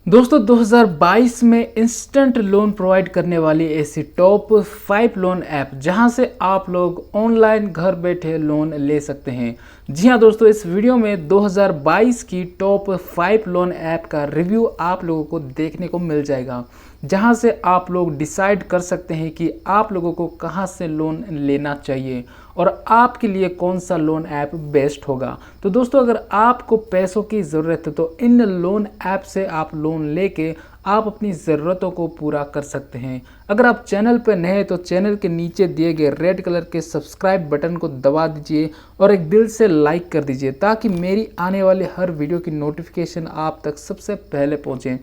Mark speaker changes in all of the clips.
Speaker 1: दोस्तों 2022 में instant loan provide करने वाली ऐसी टॉप 5 लोन ऐप जहां से आप लोग ऑनलाइन घर बैठे लोन ले सकते हैं। जी हां दोस्तों, इस वीडियो में 2022 की टॉप 5 लोन ऐप का रिव्यू आप लोगों को देखने को मिल जाएगा, जहां से आप लोग डिसाइड कर सकते हैं कि आप लोगों को कहां से लोन लेना चाहिए और आपके लिए कौन सा लोन ऐप बेस्ट होगा। तो दोस्तों, अगर आपको पैसों की ज़रूरत है तो इन लोन ऐप से आप लोन लेके आप अपनी ज़रूरतों को पूरा कर सकते हैं। अगर आप चैनल पर नए हैं तो चैनल के नीचे दिए गए रेड कलर के सब्सक्राइब बटन को दबा दीजिए और एक दिल से लाइक कर दीजिए, ताकि मेरी आने वाले हर वीडियो की नोटिफिकेशन आप तक सबसे पहले पहुंचे।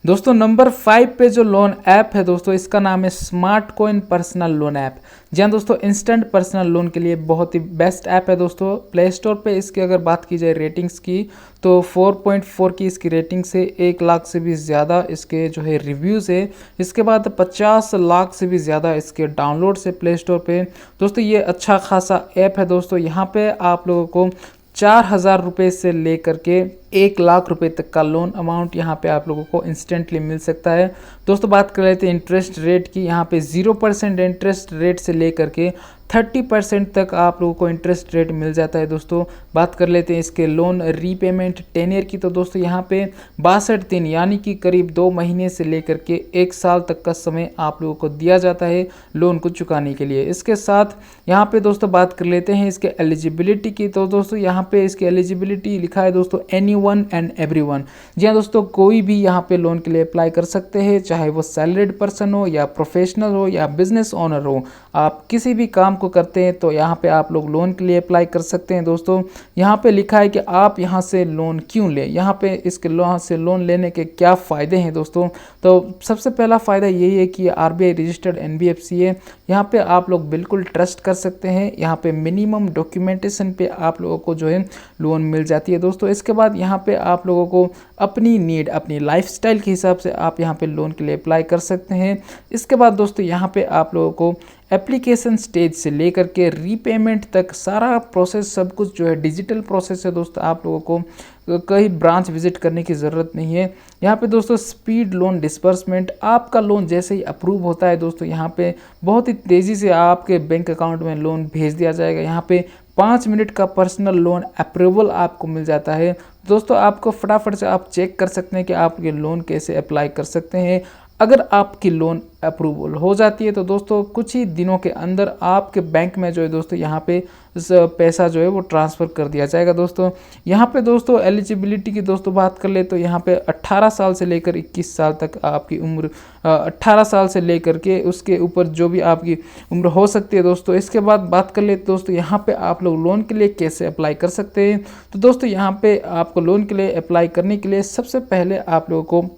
Speaker 1: दोस्तों, नंबर 5 पे जो लोन ऐप है दोस्तों, इसका नाम है smart coin personal loan app. जी हाँ दोस्तों, इंस्टेंट पर्सनल लोन के लिए बहुत ही बेस्ट ऐप है दोस्तों। प्ले स्टोर पे इसकी अगर बात की जाए रेटिंग्स की तो 4.4 की इसकी रेटिंग से 1 लाख से भी ज़्यादा इसके जो है रिव्यूज़ है। इसके बाद 50 लाख से भी ज़्यादा इसके डाउनलोड से प्ले स्टोर पे। दोस्तों, ये अच्छा खासा ऐप है दोस्तों। यहाँ पे आप लोगों को 4,000 रुपये से लेकर के 1 लाख रुपए तक का लोन अमाउंट यहाँ पे आप लोगों को इंस्टेंटली मिल सकता है। दोस्तों, बात कर लेते हैं इंटरेस्ट रेट की। यहाँ पे 0% इंटरेस्ट रेट से लेकर के 30% तक आप लोगों को इंटरेस्ट रेट मिल जाता है। दोस्तों, बात कर लेते हैं इसके लोन रीपेमेंट टेनियर की। तो दोस्तों, यहाँ पे 62 दिन यानी कि करीब 2 महीने से लेकर के 1 साल तक का समय आप लोगों को दिया जाता है लोन को चुकाने के लिए। इसके साथ यहाँ पे दोस्तों बात कर लेते हैं इसके एलिजिबिलिटी की। तो दोस्तों, यहाँ पे इसकी एलिजिबिलिटी लिखा है दोस्तों एनीवन एंड एवरीवन। जी हाँ दोस्तों, कोई भी यहाँ पे लोन के लिए अप्लाई कर सकते हैं, चाहे वो सैलरीड पर्सन हो या प्रोफेशनल हो या बिजनेस ओनर हो। आप किसी भी काम को करते हैं तो यहाँ पे आप लोग लोन के लिए अप्लाई कर सकते हैं। दोस्तों, यहाँ पे लिखा है कि आप यहाँ से लोन क्यों लें, यहाँ पे इसके यहाँ से लोन लेने के क्या फ़ायदे हैं। दोस्तों, तो सबसे पहला फ़ायदा यही है कि RBI रजिस्टर्ड NBFC है। यहाँ पे आप लोग बिल्कुल ट्रस्ट कर सकते हैं। यहाँ पे मिनिमम डॉक्यूमेंटेशन पे आप लोगों को जो है लोन मिल जाती है। दोस्तों, इसके बाद यहाँ पे आप लोगों को अपनी नीड, अपनी लाइफस्टाइल के हिसाब से आप यहाँ पे लोन के लिए अप्लाई कर सकते हैं। इसके बाद दोस्तों, यहाँ पे आप लोगों को एप्लीकेशन स्टेज से लेकर के रीपेमेंट तक सारा प्रोसेस, सब कुछ जो है डिजिटल प्रोसेस है। दोस्तों, आप लोगों को कहीं ब्रांच विजिट करने की ज़रूरत नहीं है। यहाँ पे दोस्तों स्पीड लोन डिस्बर्समेंट, आपका लोन जैसे ही अप्रूव होता है दोस्तों, यहाँ पे बहुत ही तेज़ी से आपके बैंक अकाउंट में लोन भेज दिया जाएगा। यहाँ पे 5 मिनट का पर्सनल लोन अप्रूवल आपको मिल जाता है। दोस्तों, आपको फटाफट से आप चेक कर सकते हैं कि आप ये लोन कैसे अप्लाई कर सकते हैं। अगर आपकी लोन अप्रूवल हो जाती है तो दोस्तों कुछ ही दिनों के अंदर आपके बैंक में जो है दोस्तों यहाँ पे पैसा जो है वो ट्रांसफ़र कर दिया जाएगा। दोस्तों, यहाँ पे दोस्तों एलिजिबिलिटी की दोस्तों बात कर ले तो यहाँ पे 18 साल से लेकर 21 साल तक आपकी उम्र, 18 साल से लेकर के उसके ऊपर जो भी आपकी उम्र हो सकती है। दोस्तों, इसके बाद बात कर ले दोस्तों यहाँ पे आप लोग लोन के लिए कैसे अप्लाई कर सकते हैं। तो दोस्तों, यहाँ पे आपको लोन के लिए अप्लाई करने के लिए सबसे पहले आप लोगों को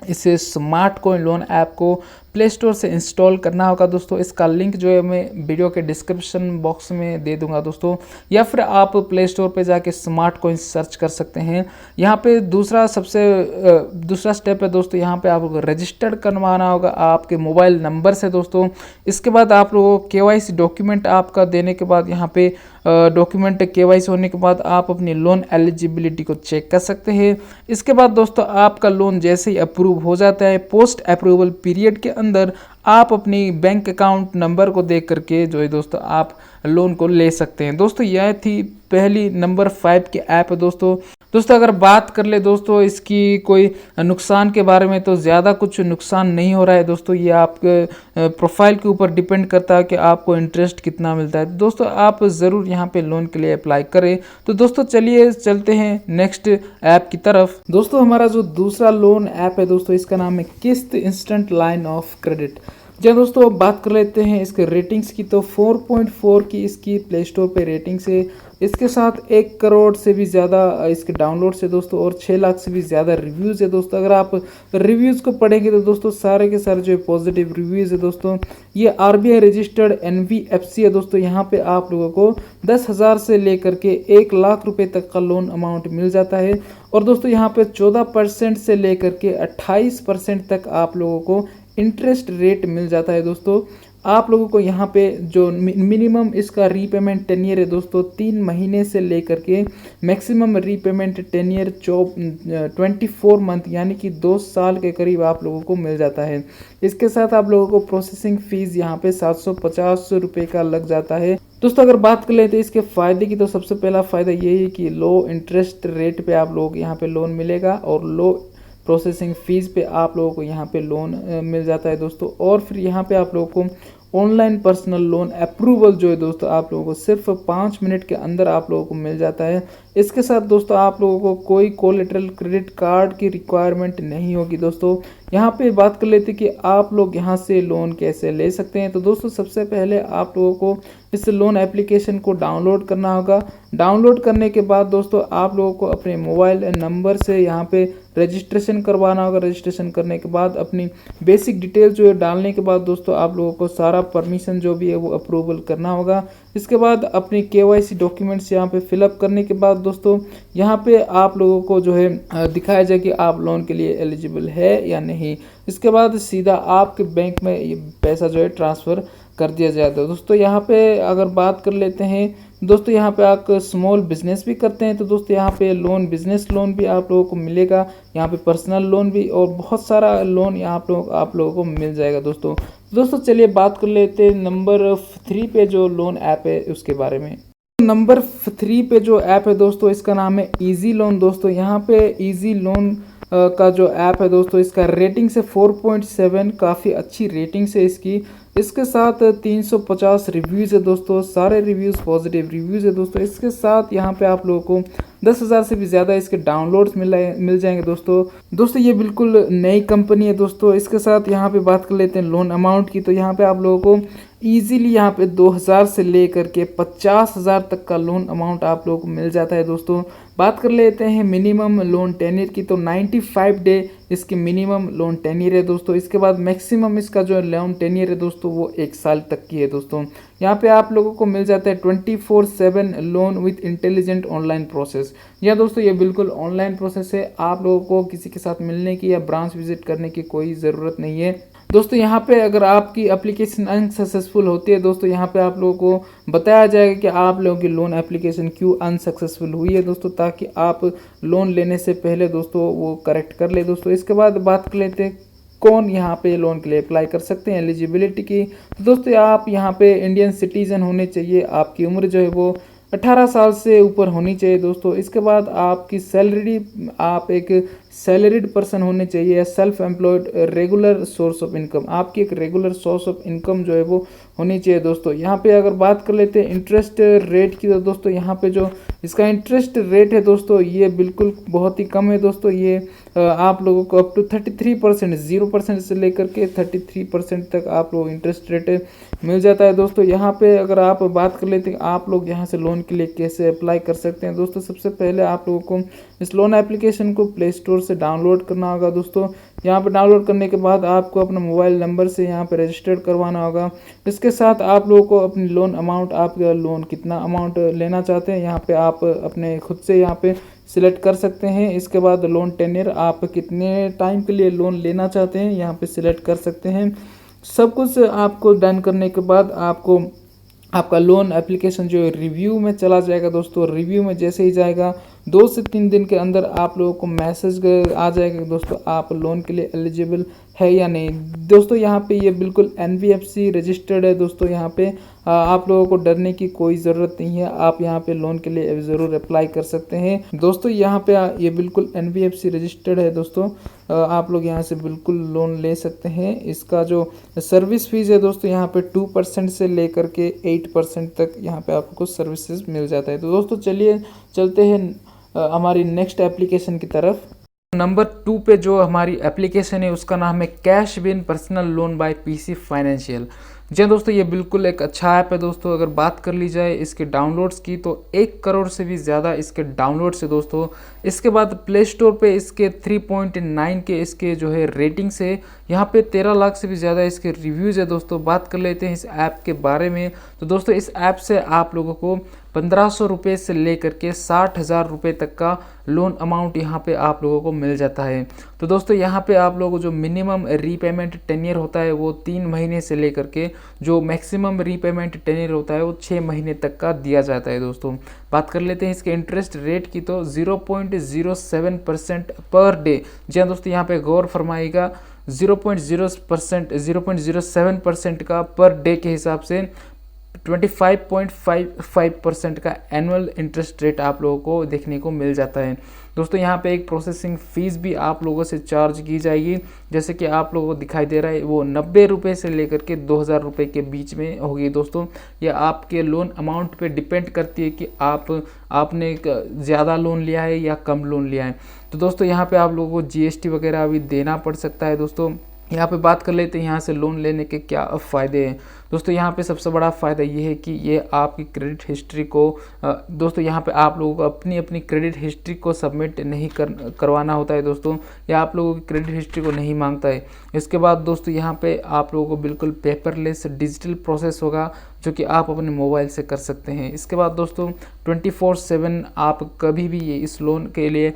Speaker 1: इसे स्मार्ट कॉइन लोन ऐप को प्ले स्टोर से इंस्टॉल करना होगा। दोस्तों, इसका लिंक जो है मैं वीडियो के डिस्क्रिप्शन बॉक्स में दे दूंगा दोस्तों, या फिर आप प्ले स्टोर पे जाके स्मार्ट कॉइन सर्च कर सकते हैं। यहाँ पे दूसरा स्टेप है दोस्तों, यहाँ पे आपको रजिस्टर्ड करवाना होगा आपके मोबाइल नंबर से। दोस्तों, इसके बाद आप लोगों को KYC डॉक्यूमेंट आपका देने के बाद यहाँ पे डॉक्यूमेंट KYC होने के बाद आप अपनी लोन एलिजिबिलिटी को चेक कर सकते हैं। इसके बाद दोस्तों, आपका लोन जैसे ही अप्रूव हो जाता है, पोस्ट अप्रूवल पीरियड के अंदर आप अपनी बैंक अकाउंट नंबर को देख करके जो है दोस्तों आप लोन को ले सकते हैं। दोस्तों, यह थी पहली नंबर 5 की ऐप है। दोस्तों, अगर बात कर ले दोस्तों इसकी कोई नुकसान के बारे में, तो ज़्यादा कुछ नुकसान नहीं हो रहा है। दोस्तों, ये आपके प्रोफाइल के ऊपर डिपेंड करता है कि आपको इंटरेस्ट कितना मिलता है। दोस्तों, आप ज़रूर यहाँ पे लोन के लिए अप्लाई करें। तो दोस्तों, चलिए चलते हैं नेक्स्ट ऐप की तरफ। दोस्तों, हमारा जो दूसरा लोन ऐप है दोस्तों, इसका नाम है किस्त इंस्टेंट लाइन ऑफ क्रेडिट। जब दोस्तों बात कर लेते हैं इसके रेटिंग्स की, तो 4.4 की इसकी प्ले स्टोर पे रेटिंग्स है। इसके साथ 1 करोड़ से भी ज़्यादा इसके डाउनलोड से दोस्तों, और 6 लाख से भी ज़्यादा रिव्यूज़ है। दोस्तों, अगर आप रिव्यूज़ को पढ़ेंगे तो दोस्तों सारे के सारे जो पॉजिटिव रिव्यूज़ है। दोस्तों, ये RBI रजिस्टर्ड NBFC है। दोस्तों, यहाँ पे आप लोगों को 10,000 से लेकर के 1 लाख रुपए तक का लोन अमाउंट मिल जाता है। और दोस्तों, यहाँ पे 14% से लेकर के 28% तक आप लोगों को इंटरेस्ट रेट मिल जाता है। दोस्तों, आप लोगों को यहाँ पे जो मिनिमम इसका रीपेमेंट टेन्योर है दोस्तों 3 महीने से लेकर के मैक्सिमम रीपेमेंट टेन्योर 24 मंथ यानी कि 2 साल के करीब आप लोगों को मिल जाता है। इसके साथ आप लोगों को प्रोसेसिंग फीस यहाँ पे 750 रुपये का लग जाता है। दोस्तों अगर बात कर लेते हैं इसके फ़ायदे की, तो सबसे पहला फ़ायदा ये है कि लो इंटरेस्ट रेट पे आप लोग यहाँ पे लोन मिलेगा और लो प्रोसेसिंग फ़ीस पे आप लोगों को यहाँ पे लोन मिल जाता है दोस्तों। और फिर यहाँ पे आप लोगों को ऑनलाइन पर्सनल लोन अप्रूवल जो है दोस्तों आप लोगों को सिर्फ 5 मिनट के अंदर आप लोगों को मिल जाता है। इसके साथ दोस्तों आप लोगों को कोई कोलेटरल क्रेडिट कार्ड की रिक्वायरमेंट नहीं होगी दोस्तों। यहाँ पे बात कर लेते कि आप लोग यहाँ से लोन कैसे ले सकते हैं। तो दोस्तों सबसे पहले आप लोगों को इस लोन एप्लीकेशन को डाउनलोड करना होगा। डाउनलोड करने के बाद दोस्तों आप लोगों को अपने मोबाइल नंबर से यहाँ पे रजिस्ट्रेशन करवाना होगा। रजिस्ट्रेशन करने के बाद अपनी बेसिक डिटेल जो है डालने के बाद दोस्तों आप लोगों को सारा परमिशन जो भी है वो अप्रूवल करना होगा। इसके बाद अपनी KYC डॉक्यूमेंट्स यहाँ पे फिलअप करने के बाद दोस्तों यहाँ पे आप लोगों को जो है दिखाया जाए कि आप लोन के लिए एलिजिबल है या नहीं। इसके बाद सीधा आपके बैंक में ये पैसा जो है ट्रांसफ़र कर दिया जाता है। दोस्तों यहाँ पे अगर बात कर लेते हैं दोस्तों, यहाँ पे आप स्मॉल बिजनेस भी करते हैं तो दोस्तों यहाँ पे लोन, बिजनेस लोन भी आप लोगों को मिलेगा, यहाँ पे पर्सनल लोन भी और बहुत सारा लोन यहाँ आप लोगों को मिल जाएगा दोस्तों चलिए बात कर लेते हैं नंबर 3 पे जो लोन ऐप है उसके बारे में। नंबर 3 पे जो ऐप है दोस्तों इसका नाम है इजी लोन। दोस्तों यहाँ पे इजी लोन का जो ऐप है दोस्तों इसका रेटिंग से 4.7 काफ़ी अच्छी रेटिंग्स है इसकी। इसके साथ 350 रिव्यूज़ है दोस्तों, सारे रिव्यूज़ पॉजिटिव रिव्यूज़ है दोस्तों। इसके साथ यहाँ पे आप लोगों को 10,000 से भी ज़्यादा इसके डाउनलोड्स मिल जाएंगे दोस्तों ये बिल्कुल नई कंपनी है दोस्तों। इसके साथ यहाँ पे बात कर लेते हैं लोन अमाउंट की, तो यहाँ पे आप लोगों को ईजीली यहाँ पे 2,000 से लेकर के 50,000 तक का लोन अमाउंट आप लोगों को मिल जाता है दोस्तों। बात कर लेते हैं मिनिमम लोन टेन्योर की, तो 95 डे इसकी मिनिमम लोन टेन्योर है दोस्तों। इसके बाद मैक्सिमम इसका जो लोन टेन्योर है दोस्तों वो 1 साल तक की है दोस्तों। यहाँ पे आप लोगों को मिल जाता है 24/7 loan with intelligent online process. या दोस्तों ये बिल्कुल ऑनलाइन प्रोसेस है, आप लोगों को किसी के साथ मिलने की या ब्रांच विजिट करने की कोई ज़रूरत नहीं है दोस्तों। यहाँ पे अगर आपकी एप्लीकेशन अनसक्सेसफुल होती है दोस्तों, यहाँ पे आप लोगों को बताया जाएगा कि आप लोगों की लोन एप्लीकेशन क्यों अनसक्सेसफुल हुई है दोस्तों, ताकि आप लोन लेने से पहले दोस्तों वो करेक्ट कर ले दोस्तों। इसके बाद बात कर लेते हैं कौन यहाँ पे लोन के लिए अप्लाई कर सकते हैं, एलिजिबिलिटी की। तो दोस्तों आप यहाँ पे इंडियन सिटीजन होने चाहिए, आपकी उम्र जो है वो 18 साल से ऊपर होनी चाहिए दोस्तों। इसके बाद आपकी सैलरी, आप एक सैलरीड पर्सन होने चाहिए, self employed, regular source of income, आपकी एक रेगुलर सोर्स ऑफ इनकम जो है वो होनी चाहिए दोस्तों। यहाँ पे अगर बात कर लेते हैं इंटरेस्ट रेट की, तो दोस्तों यहाँ पे जो इसका इंटरेस्ट रेट है दोस्तों ये बिल्कुल बहुत ही कम है दोस्तों। ये आप लोगों को अप टू 33%, 0% से लेकर के 33% तक आप लोग इंटरेस्ट रेट मिल जाता है दोस्तों। यहाँ पे अगर आप बात कर लेते हैं आप लोग यहाँ से लोन के लिए कैसे अप्लाई कर सकते हैं दोस्तों, सबसे पहले आप लोगों को इस लोन एप्लीकेशन को प्ले स्टोर से डाउनलोड करना होगा दोस्तों। यहाँ पे डाउनलोड करने के बाद आपको अपना मोबाइल नंबर से यहाँ पे रजिस्टर्ड करवाना होगा। इसके साथ आप लोगों को अपनी लोन अमाउंट, आप लोन कितना अमाउंट लेना चाहते हैं यहाँ पे आप अपने खुद से यहाँ पे सिलेक्ट कर सकते हैं। इसके बाद लोन टेन्योर, आप कितने टाइम के लिए लोन लेना चाहते हैं यहाँ पे सिलेक्ट कर सकते हैं। सब कुछ आपको डन करने के बाद आपको आपका लोन एप्लीकेशन जो है रिव्यू में चला जाएगा दोस्तों। रिव्यू में जैसे ही जाएगा 2 से 3 दिन के अंदर आप लोगों को मैसेज आ जाएगा दोस्तों आप लोन के लिए एलिजिबल है या नहीं। दोस्तों यहाँ पे ये बिल्कुल NBFC रजिस्टर्ड है दोस्तों। यहाँ पे आप लोगों को डरने की कोई ज़रूरत नहीं है, आप यहाँ पे लोन के लिए ज़रूर अप्लाई कर सकते हैं दोस्तों। यहाँ पे ये बिल्कुल NBFC रजिस्टर्ड है दोस्तों, आप लोग यहाँ से बिल्कुल लोन ले सकते हैं। इसका जो सर्विस फीस है दोस्तों यहाँ पे 2% से लेकर के 8% तक यहाँ पे आपको सर्विसेज मिल जाता है। तो दोस्तों चलिए चलते हैं हमारी नेक्स्ट एप्लीकेशन की तरफ। नंबर 2 पे जो हमारी एप्लीकेशन है उसका नाम है cash win personal loan by PC financial. जी दोस्तों ये बिल्कुल एक अच्छा ऐप है दोस्तों। अगर बात कर ली जाए इसके डाउनलोड्स की तो 1 करोड़ से भी ज़्यादा इसके डाउनलोड्स है दोस्तों। इसके बाद प्ले स्टोर पे इसके 3.9 के इसके जो है रेटिंग्स है। यहाँ पे 13 लाख से भी ज़्यादा इसके रिव्यूज़ है दोस्तों। बात कर लेते हैं इस ऐप के बारे में। तो दोस्तों इस ऐप से आप लोगों को 1500 रुपये से लेकर के 60,000 रुपये तक का लोन अमाउंट यहाँ पे आप लोगों को मिल जाता है। तो दोस्तों यहाँ पे आप लोगों को जो मिनिमम रीपेमेंट टेन्योर होता है वो 3 महीने से लेकर के जो मैक्सिमम रीपेमेंट टेन्योर होता है वो 6 महीने तक का दिया जाता है। दोस्तों बात कर लेते हैं इसके इंटरेस्ट रेट की, तो 0.07% पर डे। जी हाँ दोस्तों, यहाँ पे गौर फरमाइएगा, 0.07% का पर डे के हिसाब से 25.55% का एनुअल इंटरेस्ट रेट आप लोगों को देखने को मिल जाता है। दोस्तों यहाँ पे एक प्रोसेसिंग फ़ीस भी आप लोगों से चार्ज की जाएगी, जैसे कि आप लोगों को दिखाई दे रहा है वो 90 रुपये से लेकर के 2000 रुपये के बीच में होगी। दोस्तों यह आपके लोन अमाउंट पे डिपेंड करती है कि आपने ज़्यादा लोन लिया है या कम लोन लिया है। तो दोस्तों यहाँ पे आप लोगों को GST वगैरह भी देना पड़ सकता है। दोस्तों यहाँ पे बात कर लेते हैं यहाँ से लोन लेने के क्या फ़ायदे हैं। दोस्तों यहाँ पे सबसे बड़ा फ़ायदा ये है कि ये आपकी क्रेडिट हिस्ट्री को दोस्तों यहाँ पे आप लोगों को अपनी क्रेडिट हिस्ट्री को सबमिट नहीं करवाना होता है। दोस्तों ये आप लोगों की क्रेडिट हिस्ट्री को नहीं मांगता है। इसके बाद दोस्तों यहाँ पे आप लोगों को बिल्कुल पेपरलेस डिजिटल प्रोसेस होगा जो कि आप अपने मोबाइल से कर सकते हैं। इसके बाद दोस्तों 24/7 आप कभी भी ये इस लोन के लिए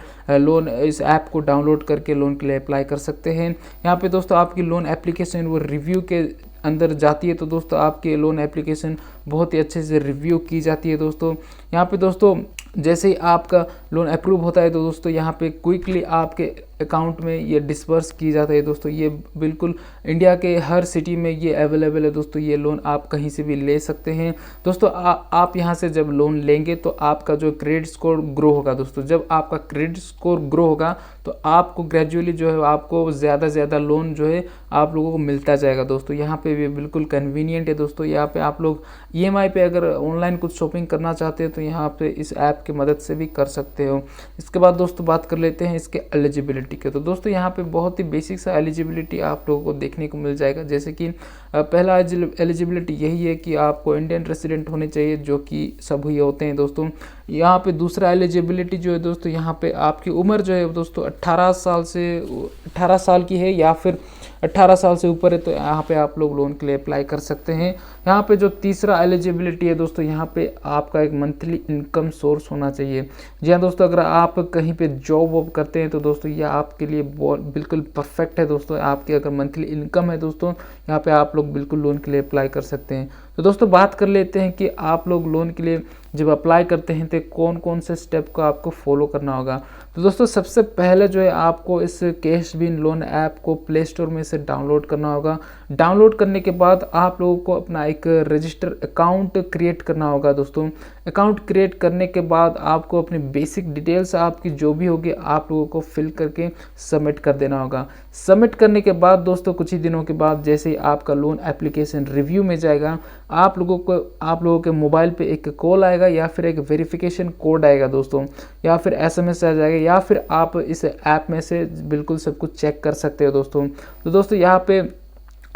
Speaker 1: इस ऐप को डाउनलोड करके लोन के लिए अप्लाई कर सकते हैं। यहाँ पे दोस्तों आपकी लोन एप्लीकेशन वो रिव्यू के अंदर जाती है, तो दोस्तों आपके लोन एप्लीकेशन बहुत ही अच्छे से रिव्यू की जाती है। दोस्तों यहाँ पे दोस्तों जैसे ही आपका लोन अप्रूव होता है तो दोस्तों यहाँ पे क्विकली आपके अकाउंट में ये डिस्पर्स की जाता है। दोस्तों ये बिल्कुल इंडिया के हर सिटी में ये अवेलेबल है। दोस्तों ये लोन आप कहीं से भी ले सकते हैं। दोस्तों आप यहाँ से जब लोन लेंगे तो आपका जो क्रेडिट स्कोर ग्रो होगा। दोस्तों जब आपका क्रेडिट स्कोर ग्रो होगा तो आपको ग्रेजुअली जो है आपको ज़्यादा से ज़्यादा लोन जो है आप लोगों को मिलता जाएगा। दोस्तों यहाँ पे भी बिल्कुल कन्वीनियंट है। दोस्तों यहाँ पे आप लोग EMI पे अगर ऑनलाइन कुछ शॉपिंग करना चाहते हैं तो यहाँ पे इस ऐप की मदद से भी कर सकते हो। इसके बाद दोस्तों बात कर लेते हैं इसके एलिजिबिलिटी के। तो दोस्तों यहाँ पे बहुत ही बेसिक सा एलिजिबिलिटी आप लोगों को देखने को मिल जाएगा, जैसे कि पहला एलिजिबिलिटी यही है कि आपको इंडियन रेसिडेंट होने चाहिए, जो कि सभी होते हैं। दोस्तों यहाँ पे दूसरा एलिजिबिलिटी जो है दोस्तों यहाँ पे आपकी उम्र जो है दोस्तों 18 साल की है या फिर 18 साल से ऊपर है, तो यहाँ पे आप लोग लोन के लिए अप्लाई कर सकते हैं। यहाँ पे जो तीसरा एलिजिबिलिटी है दोस्तों यहाँ पे आपका एक मंथली इनकम सोर्स होना चाहिए। जी हाँ दोस्तों, अगर आप कहीं पे जॉब वॉब करते हैं तो दोस्तों ये आपके लिए बिल्कुल परफेक्ट है। दोस्तों आपकी अगर मंथली इनकम है दोस्तों यहाँ पे आप लोग बिल्कुल लोन के लिए अप्लाई कर सकते हैं। तो दोस्तों बात कर लेते हैं कि आप लोग लोन के लिए जब अप्लाई करते हैं तो कौन कौन से स्टेप को आपको फॉलो करना होगा। तो दोस्तों सबसे पहले जो है आपको इस कैश बिन लोन ऐप को प्ले स्टोर में से डाउनलोड करना होगा। डाउनलोड करने के बाद आप लोगों को अपना एक रजिस्टर अकाउंट क्रिएट करना होगा। दोस्तों अकाउंट क्रिएट करने के बाद आपको अपनी बेसिक डिटेल्स आपकी जो भी होगी आप लोगों को फिल करके सबमिट कर देना होगा। सबमिट करने के बाद दोस्तों कुछ ही दिनों के बाद जैसे ही आपका लोन एप्लीकेशन रिव्यू में जाएगा आप लोगों के मोबाइल पे एक कॉल आएगा या फिर एक वेरिफिकेशन कोड आएगा दोस्तों, या फिर SMS आ जाएगा, या फिर आप इस ऐप में से बिल्कुल सब कुछ चेक कर सकते हो दोस्तों। तो दोस्तों यहाँ पे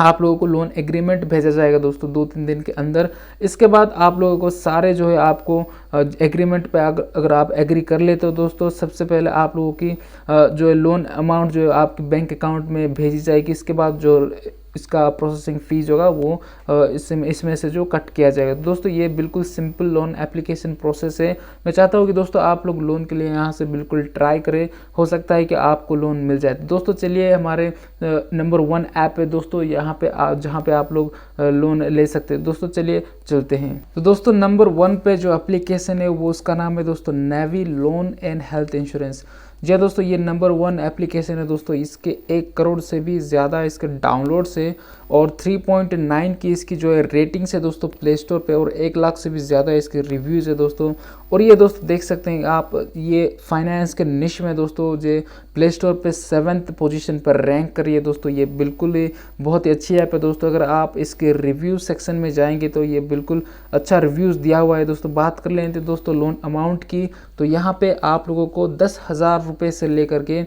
Speaker 1: आप लोगों को लोन एग्रीमेंट भेजा जाएगा दोस्तों 2-3 दिन के अंदर। इसके बाद आप लोगों को सारे जो है आपको एग्रीमेंट पे अगर आप एग्री कर लेते हो दोस्तों, सबसे पहले आप लोगों की जो है लोन अमाउंट जो है आपके बैंक अकाउंट में भेजी जाएगी। इसके बाद जो इसका प्रोसेसिंग फ़ीस होगा वो इसमें से जो कट किया जाएगा। दोस्तों ये बिल्कुल सिंपल लोन एप्लीकेशन प्रोसेस है। मैं चाहता हूँ कि दोस्तों आप लोग लोन के लिए यहाँ से बिल्कुल ट्राई करें, हो सकता है कि आपको लोन मिल जाए। दोस्तों चलिए हमारे नंबर 1 ऐप है दोस्तों यहाँ पे जहाँ पे आप लोग लोन ले सकते हैं। दोस्तों चलिए चलते हैं। तो दोस्तों नंबर 1 पे जो एप्लीकेशन है वो उसका नाम है दोस्तों navy loan and health insurance. जी हाँ दोस्तों ये नंबर 1 एप्लीकेशन है दोस्तों। इसके 1 करोड़ से भी ज़्यादा इसके डाउनलोड से और 3.9 की इसकी जो है रेटिंग्स है दोस्तों प्ले स्टोर पे, और 1 लाख से भी ज़्यादा इसके रिव्यूज़ है दोस्तों। और ये दोस्तों देख सकते हैं आप ये फाइनेंस के निश में दोस्तों जो प्ले स्टोर पे 7th पोजीशन पर रैंक करी है दोस्तों। ये बिल्कुल ही बहुत ही अच्छी ऐप है दोस्तों। अगर आप इसके रिव्यू सेक्शन में जाएंगे तो ये बिल्कुल अच्छा रिव्यूज़ दिया हुआ है दोस्तों। बात कर लेते हैं दोस्तों लोन अमाउंट की, तो यहाँ पे आप लोगों को 10,000 रुपये से लेकर के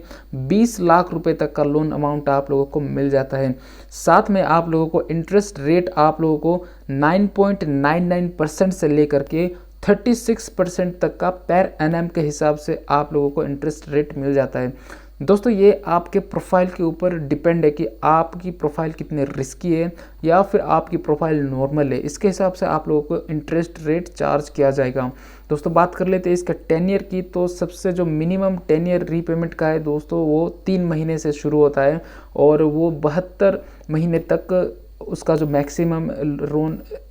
Speaker 1: 20 लाख रुपए तक का लोन अमाउंट आप लोगों को मिल जाता है। साथ में आप लोगों को इंटरेस्ट रेट आप लोगों को 9.99% से लेकर के 36% तक का पर एनएम के हिसाब से आप लोगों को इंटरेस्ट रेट मिल जाता है। दोस्तों ये आपके प्रोफाइल के ऊपर डिपेंड है कि आपकी प्रोफाइल कितनी रिस्की है या फिर आपकी प्रोफाइल नॉर्मल है। इसके हिसाब से आप लोगों को इंटरेस्ट रेट चार्ज किया जाएगा। दोस्तों बात कर लेते हैं इसका 10 ईयर की, तो सबसे जो मिनिमम 10 ईयर रीपेमेंट का है दोस्तों वो 3 महीने से शुरू होता है और वो 72 महीने तक उसका जो मैक्सिमम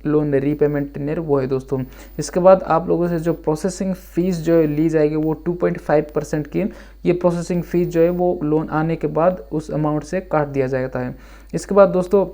Speaker 1: लोन रीपेमेंट टेन्योर वो है दोस्तों। इसके बाद आप लोगों से जो प्रोसेसिंग फ़ीस जो ली जाएगी वो 2.5% की ये प्रोसेसिंग फ़ीस जो है वो लोन आने के बाद उस अमाउंट से काट दिया जाता है। इसके बाद दोस्तों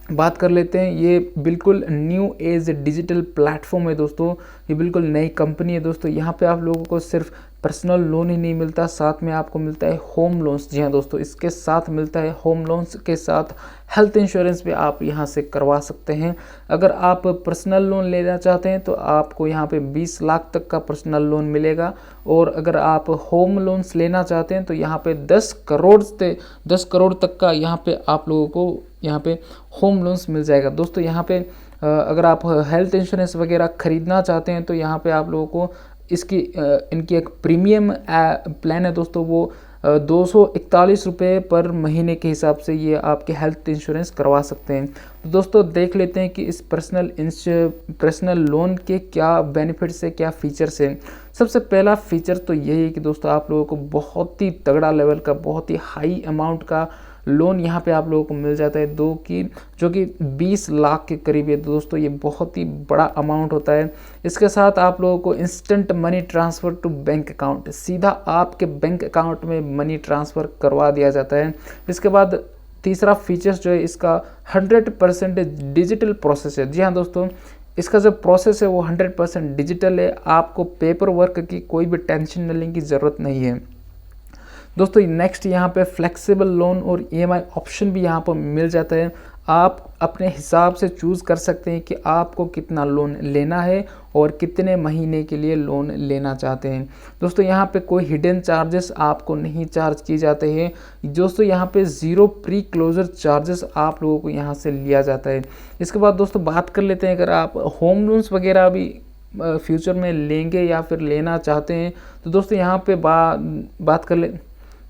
Speaker 1: बात कर लेते हैं, ये बिल्कुल न्यू एज डिजिटल प्लेटफॉर्म है दोस्तों। ये बिल्कुल नई कंपनी है दोस्तों। यहाँ पे आप लोगों को सिर्फ पर्सनल लोन ही नहीं मिलता, साथ में आपको मिलता है होम लोन्स। जी हाँ दोस्तों, इसके साथ मिलता है होम लोन्स के साथ हेल्थ इंश्योरेंस भी आप यहाँ से करवा सकते हैं। अगर आप पर्सनल लोन लेना चाहते हैं तो आपको यहाँ पे 20 लाख तक का पर्सनल लोन मिलेगा और अगर आप होम लोन्स लेना चाहते हैं तो यहाँ पे 10 करोड़ तक का यहाँ पे आप लोगों को यहाँ पे होम लोन्स मिल जाएगा दोस्तों। यहाँ पे अगर आप हेल्थ इंश्योरेंस वगैरह ख़रीदना चाहते हैं तो यहाँ पे आप लोगों को इनकी एक प्रीमियम प्लान है दोस्तों, वो 241 रुपये पर महीने के हिसाब से ये आपके हेल्थ इंश्योरेंस करवा सकते हैं। तो दोस्तों देख लेते हैं कि इस पर्सनल लोन के क्या बेनिफिट्स है, क्या फ़ीचर्स हैं। सबसे पहला फ़ीचर तो यही है कि दोस्तों आप लोगों को बहुत ही तगड़ा लेवल का, बहुत ही हाई अमाउंट का लोन यहाँ पे आप लोगों को मिल जाता है जो कि 20 लाख के करीब है दोस्तों। ये बहुत ही बड़ा अमाउंट होता है। इसके साथ आप लोगों को instant money transfer to bank account, सीधा आपके बैंक अकाउंट में मनी ट्रांसफ़र करवा दिया जाता है। इसके बाद तीसरा फीचर्स जो है इसका 100% डिजिटल प्रोसेस है। जी हाँ दोस्तों, इसका जो प्रोसेस है वो 100% डिजिटल है। आपको पेपर वर्क की कोई भी टेंशन लेने की ज़रूरत नहीं है दोस्तों। नेक्स्ट यहाँ पे फ्लेक्सिबल लोन और EMI ऑप्शन भी यहाँ पर मिल जाता है। आप अपने हिसाब से चूज़ कर सकते हैं कि आपको कितना लोन लेना है और कितने महीने के लिए लोन लेना चाहते हैं दोस्तों। यहाँ पे कोई हिडन चार्जेस आपको नहीं चार्ज किए जाते हैं दोस्तों। यहाँ पे 0 प्री क्लोजर चार्जेस आप लोगों को यहाँ से लिया जाता है। इसके बाद दोस्तों बात कर लेते हैं, अगर आप होम लोन्स वगैरह भी फ्यूचर में लेंगे या फिर लेना चाहते हैं तो दोस्तों यहाँ पे बात कर ले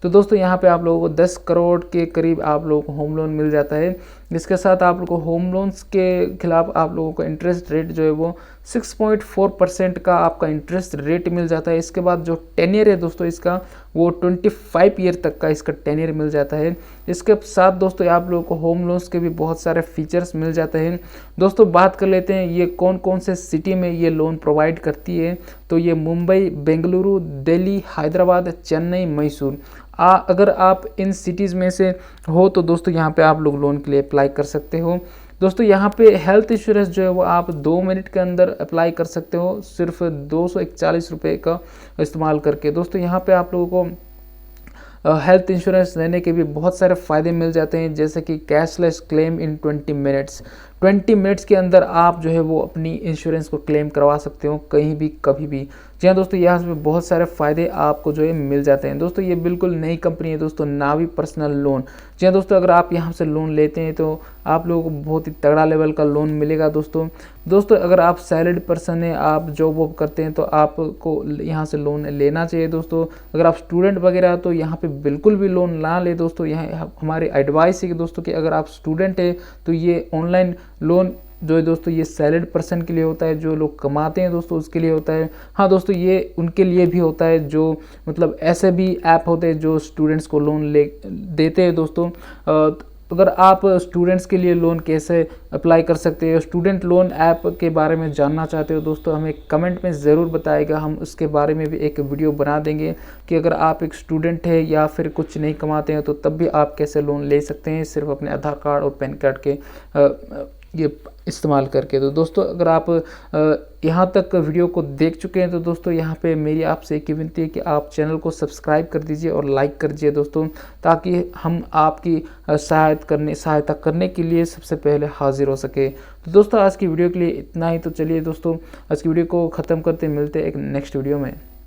Speaker 1: तो दोस्तों यहाँ पे आप लोगों को 10 करोड़ के करीब आप लोगों को होम लोन मिल जाता है। इसके साथ आप लोगों को होम लोन्स के खिलाफ आप लोगों को इंटरेस्ट रेट जो है वो 6.4% का आपका इंटरेस्ट रेट मिल जाता है। इसके बाद जो टेन्योर है दोस्तों इसका वो 25 ईयर तक का इसका टेन्योर मिल जाता है। इसके साथ दोस्तों आप लोगों को होम लोन्स के भी बहुत सारे फीचर्स मिल जाते हैं दोस्तों। बात कर लेते हैं ये कौन कौन से सिटी में ये लोन प्रोवाइड करती है, तो ये मुंबई, बेंगलुरु, दिल्ली, हैदराबाद, चेन्नई, मैसूर। अगर आप इन सिटीज़ में से हो तो दोस्तों यहाँ पे आप लोग लोन के लिए अप्लाई कर सकते हो दोस्तों। यहाँ पे हेल्थ इंश्योरेंस जो है वो आप 2 मिनट के अंदर अप्लाई कर सकते हो, सिर्फ 241 रुपये का इस्तेमाल करके दोस्तों। यहाँ पे आप लोगों को हेल्थ इंश्योरेंस लेने के भी बहुत सारे फ़ायदे मिल जाते हैं, जैसे कि कैशलेस क्लेम इन 20 मिनट्स के अंदर आप जो है वो अपनी इंश्योरेंस को क्लेम करवा सकते हो कहीं भी कभी भी। जी हाँ दोस्तों, यहाँ पे बहुत सारे फ़ायदे आपको जो है मिल जाते हैं दोस्तों। ये बिल्कुल नई कंपनी है दोस्तों, नावी पर्सनल लोन। जी हाँ दोस्तों, अगर आप यहाँ से लोन लेते हैं तो आप लोगों को बहुत ही तगड़ा लेवल का लोन मिलेगा दोस्तों। अगर आप सैलरीड पर्सन हैं, आप जॉब वॉब करते हैं तो आपको यहाँ से लोन लेना चाहिए दोस्तों। अगर आप स्टूडेंट वगैरह तो यहाँ पे बिल्कुल भी लोन ना ले दोस्तों। यहाँ हमारी एडवाइस है कि दोस्तों कि अगर आप स्टूडेंट है तो ये ऑनलाइन लोन जो है दोस्तों ये सैलरीड पर्सन के लिए होता है, जो लोग कमाते हैं दोस्तों उसके लिए होता है। हाँ दोस्तों, ये उनके लिए भी होता है जो मतलब ऐसे भी ऐप होते हैं जो स्टूडेंट्स को लोन देते हैं दोस्तों। अगर आप स्टूडेंट्स के लिए लोन कैसे अप्लाई कर सकते हो, स्टूडेंट लोन ऐप के बारे में जानना चाहते हो दोस्तों, हमें कमेंट में ज़रूर बताएगा। हम उसके बारे में भी एक वीडियो बना देंगे कि अगर आप एक स्टूडेंट है या फिर कुछ नहीं कमाते हैं तो तब भी आप कैसे लोन ले सकते हैं सिर्फ अपने आधार कार्ड और पैन कार्ड के ये इस्तेमाल करके। तो दोस्तों अगर आप यहाँ तक वीडियो को देख चुके हैं तो दोस्तों यहाँ पे मेरी आपसे एक विनती है कि आप चैनल को सब्सक्राइब कर दीजिए और लाइक कर दीजिए दोस्तों, ताकि हम आपकी सहायता करने के लिए सबसे पहले हाजिर हो सके। तो दोस्तों आज की वीडियो के लिए इतना ही। तो चलिए दोस्तों आज की वीडियो को ख़त्म करते मिलते हैं एक नेक्स्ट वीडियो में।